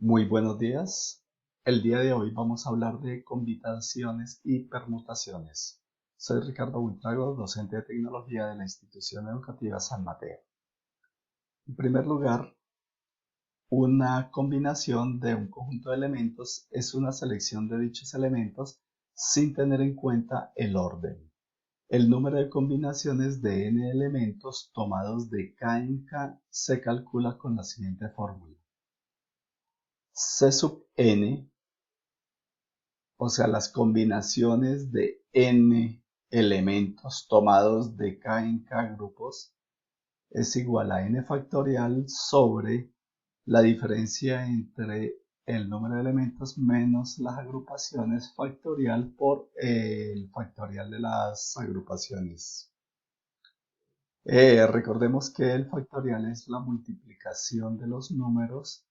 Muy buenos días. El día de hoy vamos a hablar de combinaciones y permutaciones. Soy Ricardo Buitrago, docente de tecnología de la institución educativa San Mateo. En primer lugar, una combinación de un conjunto de elementos es una selección de dichos elementos sin tener en cuenta el orden. El número de combinaciones de n elementos tomados de k en k se calcula con la siguiente fórmula. C sub n, o sea, las combinaciones de n elementos tomados de k en k grupos, es igual a n factorial sobre la diferencia entre el número de elementos menos las agrupaciones factorial por el factorial de las agrupaciones. Recordemos que el factorial es la multiplicación de los números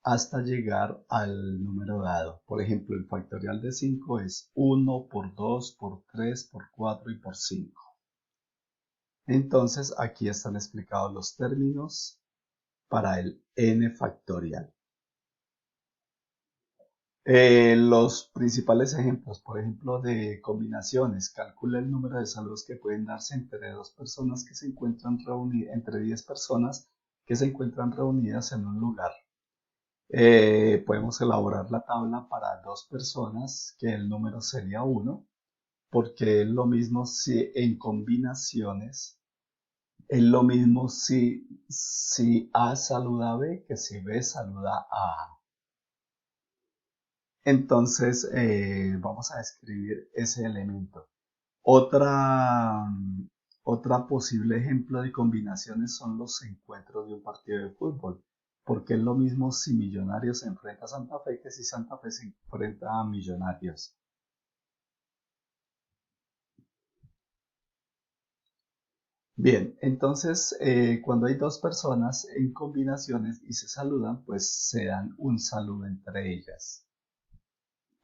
hasta llegar al número dado. Por ejemplo, el factorial de 5 es 1 por 2 por 3 por 4 y por 5. Entonces, aquí están explicados los términos para el n factorial. Los principales ejemplos, por ejemplo, de combinaciones. Calcula el número de saludos que pueden darse entre dos personas que se encuentran reunidas, entre 10 personas que se encuentran reunidas en un lugar. Podemos elaborar la tabla para dos personas, que el número sería 1, porque es lo mismo si en combinaciones, es lo mismo si A saluda a B que si B saluda a A. Entonces, vamos a escribir ese elemento. Otra posible ejemplo de combinaciones son los encuentros de un partido de fútbol, porque es lo mismo si Millonarios se enfrenta a Santa Fe que si Santa Fe se enfrenta a Millonarios. Bien, entonces cuando hay dos personas en combinaciones y se saludan, pues se dan un saludo entre ellas.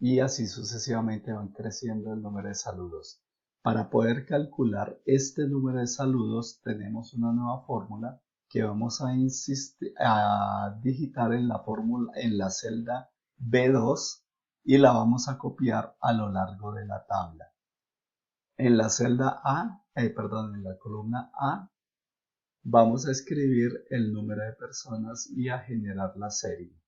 Y así sucesivamente van creciendo el número de saludos. Para poder calcular este número de saludos tenemos una nueva fórmula que vamos a digitar en la fórmula en la celda B2 y la vamos a copiar a lo largo de la tabla. En la celda en la columna A vamos a escribir el número de personas y a generar la serie.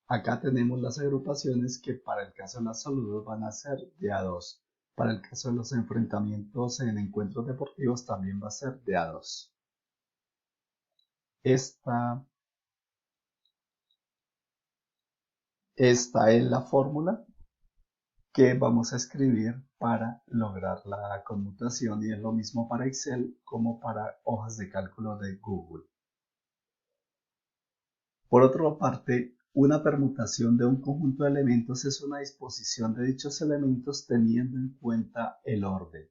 Acá tenemos las agrupaciones que para el caso de los saludos van a ser de A2. Para el caso de los enfrentamientos en encuentros deportivos también va a ser de A2. Esta, esta es la fórmula que vamos a escribir para lograr la conmutación y es lo mismo para Excel como para hojas de cálculo de Google. Por otra parte, una permutación de un conjunto de elementos es una disposición de dichos elementos teniendo en cuenta el orden.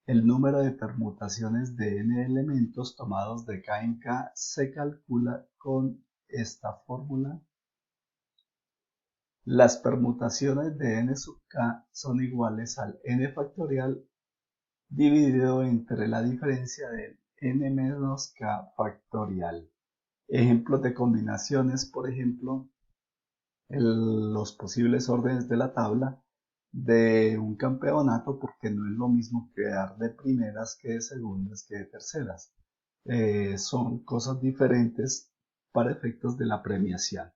El número de permutaciones de n elementos tomados de k en k se calcula con esta fórmula. Las permutaciones de n sub k son iguales al n factorial dividido entre la diferencia del n menos k factorial. Ejemplos de combinaciones, por ejemplo, los posibles órdenes de la tabla de un campeonato, porque no es lo mismo quedar de primeras que de segundas que de terceras. Son cosas diferentes para efectos de la premiación.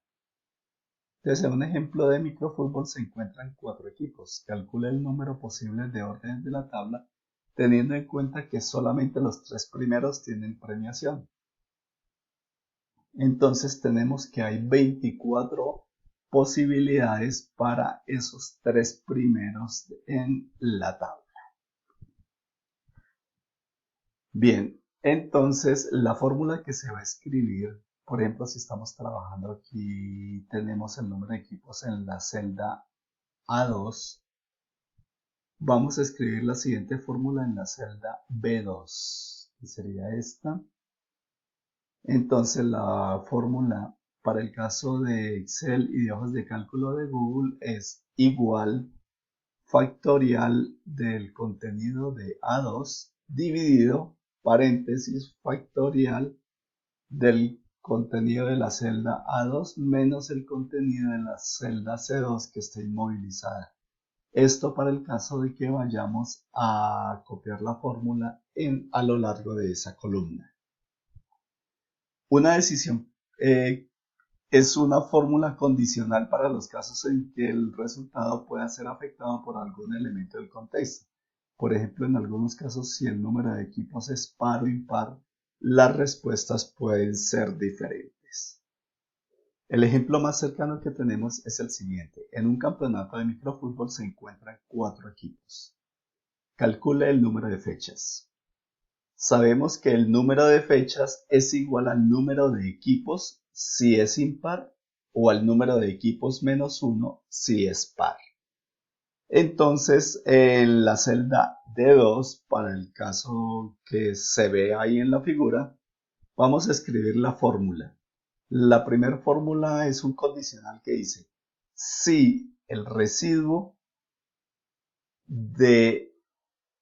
Entonces, en un ejemplo de microfútbol se encuentran 4 equipos. Calcula el número posible de órdenes de la tabla, teniendo en cuenta que solamente los 3 primeros tienen premiación. Entonces tenemos que hay 24 posibilidades para esos 3 primeros en la tabla. Bien, entonces la fórmula que se va a escribir, por ejemplo, si estamos trabajando aquí, tenemos el número de equipos en la celda A2, vamos a escribir la siguiente fórmula en la celda B2, que sería esta. Entonces la fórmula para el caso de Excel y de hojas de cálculo de Google es igual factorial del contenido de A2 dividido paréntesis factorial del contenido de la celda A2 menos el contenido de la celda C2 que está inmovilizada. Esto para el caso de que vayamos a copiar la fórmula a lo largo de esa columna. Una decisión es una fórmula condicional para los casos en que el resultado pueda ser afectado por algún elemento del contexto. Por ejemplo, en algunos casos, si el número de equipos es par o impar, las respuestas pueden ser diferentes. El ejemplo más cercano que tenemos es el siguiente. En un campeonato de microfútbol se encuentran 4 equipos. Calcule el número de fechas. Sabemos que el número de fechas es igual al número de equipos si es impar o al número de equipos menos 1 si es par. Entonces, en la celda D2, para el caso que se ve ahí en la figura, vamos a escribir la fórmula. La primera fórmula es un condicional que dice, si el residuo de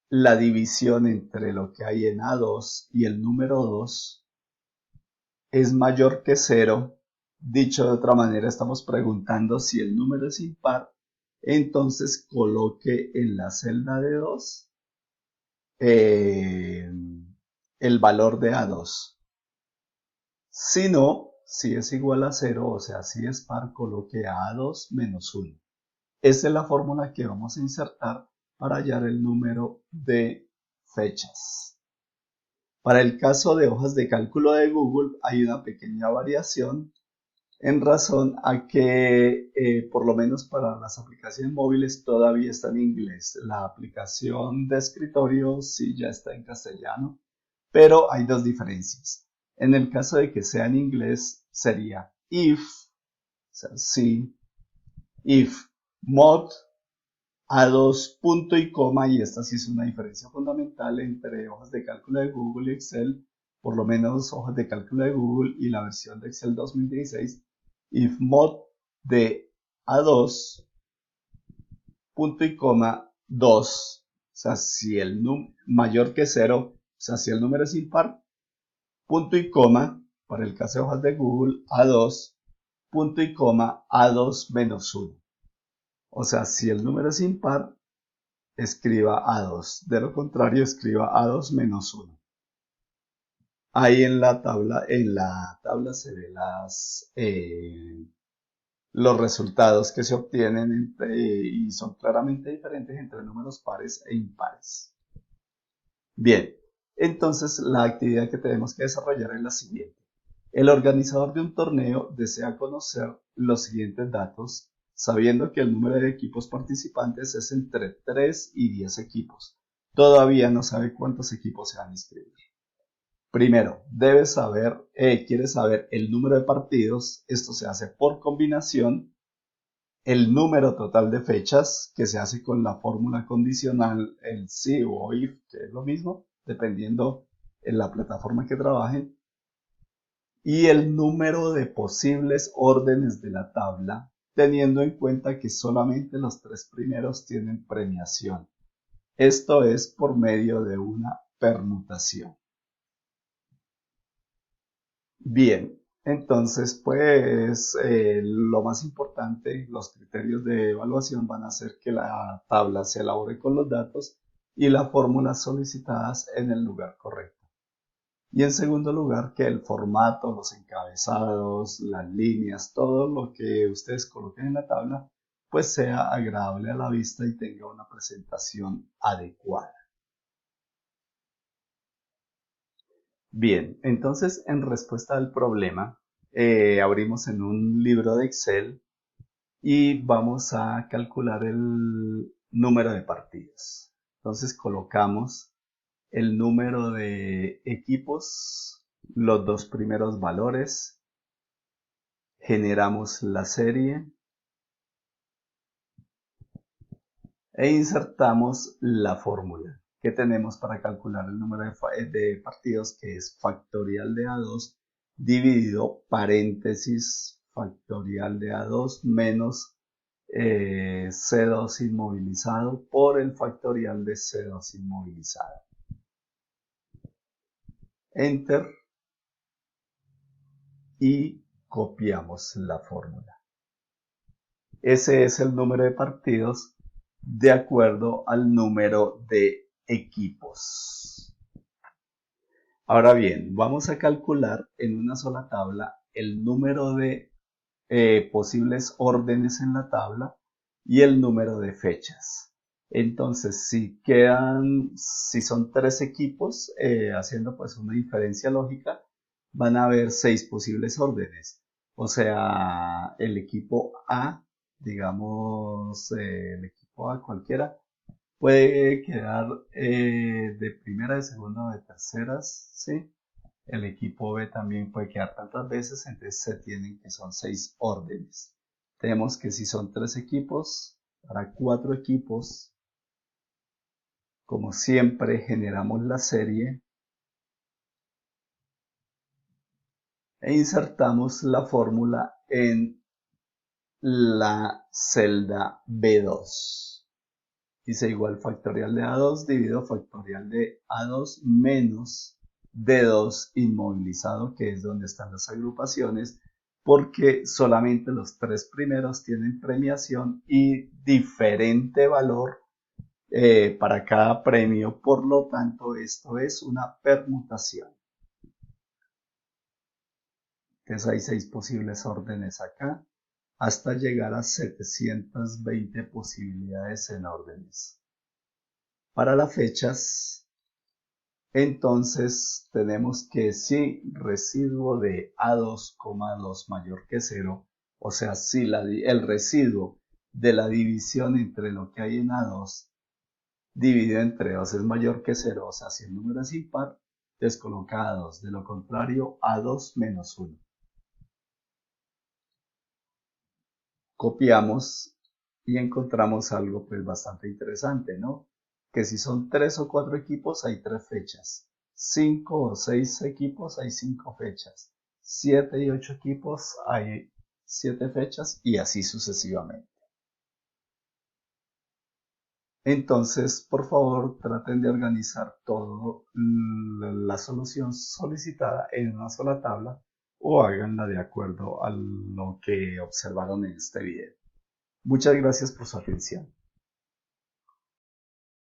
la división entre lo que hay en A2 y el número 2 es mayor que 0, dicho de otra manera, estamos preguntando si el número es impar, entonces coloque en la celda de 2 el valor de A2. Si no, si es igual a 0, o sea, si es par, coloque A2 menos 1. Esa es la fórmula que vamos a insertar para hallar el número de fechas. Para el caso de hojas de cálculo de Google hay una pequeña variación en razón a que por lo menos para las aplicaciones móviles todavía está en inglés. La aplicación de escritorio sí ya está en castellano, pero hay dos diferencias. En el caso de que sea en inglés sería if, o sea, si, if mod A2 punto y coma, y esta sí es una diferencia fundamental entre hojas de cálculo de Google y Excel, por lo menos hojas de cálculo de Google y la versión de Excel 2016, if mod de A2 punto y coma 2, o sea, si el número mayor que 0, o sea, si el número es impar, punto y coma, para el caso de hojas de Google, A2, punto y coma, A2 menos 1. O sea, si el número es impar, escriba A2. De lo contrario, escriba A2 menos 1. Ahí en la tabla se ven los resultados que se obtienen y son claramente diferentes entre números pares e impares. Bien, entonces la actividad que tenemos que desarrollar es la siguiente. El organizador de un torneo desea conocer los siguientes datos, sabiendo que el número de equipos participantes es entre 3 y 10 equipos. Todavía no sabe cuántos equipos se van a inscribir. Primero, quiere saber el número de partidos. Esto se hace por combinación. El número total de fechas, que se hace con la fórmula condicional, el si o if, que es lo mismo, dependiendo en la plataforma que trabajen. Y el número de posibles órdenes de la tabla, teniendo en cuenta que solamente los 3 primeros tienen premiación. Esto es por medio de una permutación. Bien, entonces pues lo más importante, los criterios de evaluación van a ser que la tabla se elabore con los datos y las fórmulas solicitadas en el lugar correcto. Y en segundo lugar, que el formato, los encabezados, las líneas, todo lo que ustedes coloquen en la tabla, pues sea agradable a la vista y tenga una presentación adecuada. Bien, entonces en respuesta al problema, abrimos en un libro de Excel y vamos a calcular el número de partidos. Entonces colocamos el número de equipos, los 2 primeros valores, generamos la serie e insertamos la fórmula que tenemos para calcular el número de partidos, que es factorial de A2 dividido paréntesis factorial de A2 menos C2 inmovilizado por el factorial de C2 inmovilizado. Enter. y copiamos la fórmula. Ese es el número de partidos de acuerdo al número de equipos. Ahora bien, vamos a calcular en una sola tabla el número de posibles órdenes en la tabla y el número de fechas. Entonces, si son 3 equipos, haciendo pues una diferencia lógica, van a haber 6 posibles órdenes. O sea, el equipo A, digamos, el equipo A cualquiera, puede quedar de primera, de segunda o de terceras, ¿sí? El equipo B también puede quedar tantas veces, entonces se tienen que son 6 órdenes. Tenemos que si son 3 equipos, para 4 equipos, como siempre generamos la serie e insertamos la fórmula en la celda B2. Dice igual factorial de A2 dividido factorial de A2 menos D2 inmovilizado, que es donde están las agrupaciones, porque solamente los 3 primeros tienen premiación y diferente valor para cada premio, por lo tanto esto es una permutación. Entonces hay 6 posibles órdenes acá, hasta llegar a 720 posibilidades en órdenes. Para las fechas, entonces tenemos que si residuo de A2,2 mayor que 0, o sea, si el residuo de la división entre lo que hay en A2 dividido entre 2 es mayor que 0, o sea, si el número es impar, descoloca A2, de lo contrario, A2 menos 1. Copiamos y encontramos algo pues bastante interesante, ¿no? Que si son 3 o 4 equipos hay 3 fechas, 5 o 6 equipos hay 5 fechas, 7 y 8 equipos hay 7 fechas y así sucesivamente. Entonces, por favor, traten de organizar toda la solución solicitada en una sola tabla o háganla de acuerdo a lo que observaron en este video. Muchas gracias por su atención.